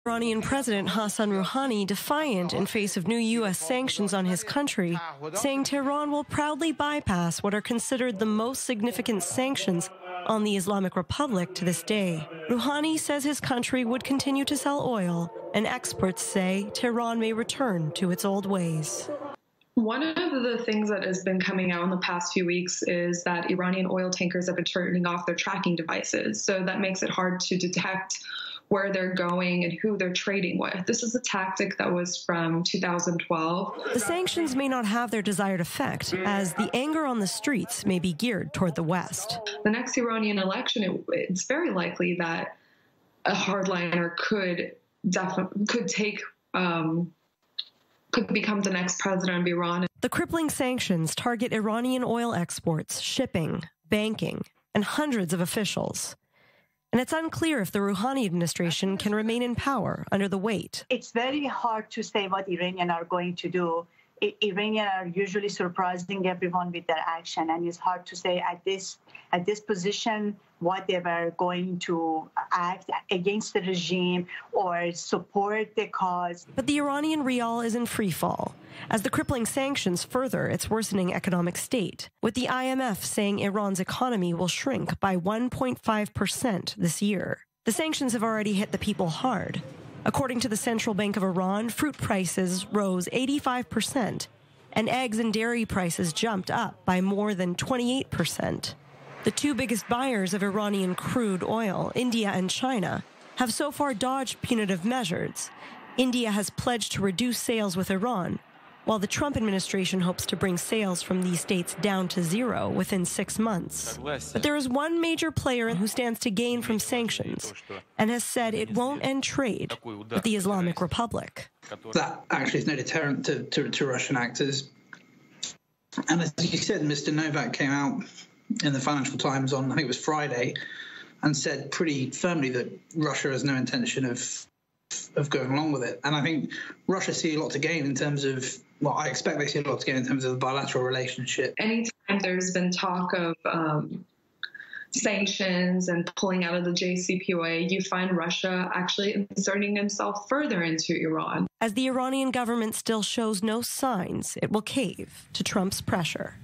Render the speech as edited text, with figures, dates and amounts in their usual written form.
Iranian President Hassan Rouhani defiant in face of new U.S. sanctions on his country, saying Tehran will proudly bypass what are considered the most significant sanctions on the Islamic Republic to this day. Rouhani says his country would continue to sell oil, and experts say Tehran may return to its old ways. One of the things that has been coming out in the past few weeks is that Iranian oil tankers have been turning off their tracking devices. So that makes it hard to detect where they're going and who they're trading with. This is a tactic that was from 2012. The sanctions may not have their desired effect, as the anger on the streets may be geared toward the West. The next Iranian election, it's very likely that a hardliner could become the next president of Iran. The crippling sanctions target Iranian oil exports, shipping, banking, and hundreds of officials. And it's unclear if the Rouhani administration can remain in power under the weight. It's very hard to say what Iranians are going to do. Iranians are usually surprising everyone with their action, and it's hard to say at this position what they were going to act against the regime or support the cause. But the Iranian rial is in free fall as the crippling sanctions further its worsening economic state, with the IMF saying Iran's economy will shrink by 1.5% this year. The sanctions have already hit the people hard. According to the Central Bank of Iran, fruit prices rose 85%, and eggs and dairy prices jumped up by more than 28%. The two biggest buyers of Iranian crude oil, India and China, have so far dodged punitive measures. India has pledged to reduce sales with Iran, while the Trump administration hopes to bring sales from these states down to zero within 6 months. But there is one major player who stands to gain from sanctions and has said it won't end trade with the Islamic Republic. That actually is no deterrent to Russian actors. And as you said, Mr. Novak came out in the Financial Times on, I think it was Friday, and said pretty firmly that Russia has no intention of going along with it. And I think Russia see a lot to gain in terms of, well, I expect they see a lot to gain in terms of the bilateral relationship. Anytime there's been talk of sanctions and pulling out of the JCPOA, you find Russia actually inserting himself further into Iran. As the Iranian government still shows no signs it will cave to Trump's pressure.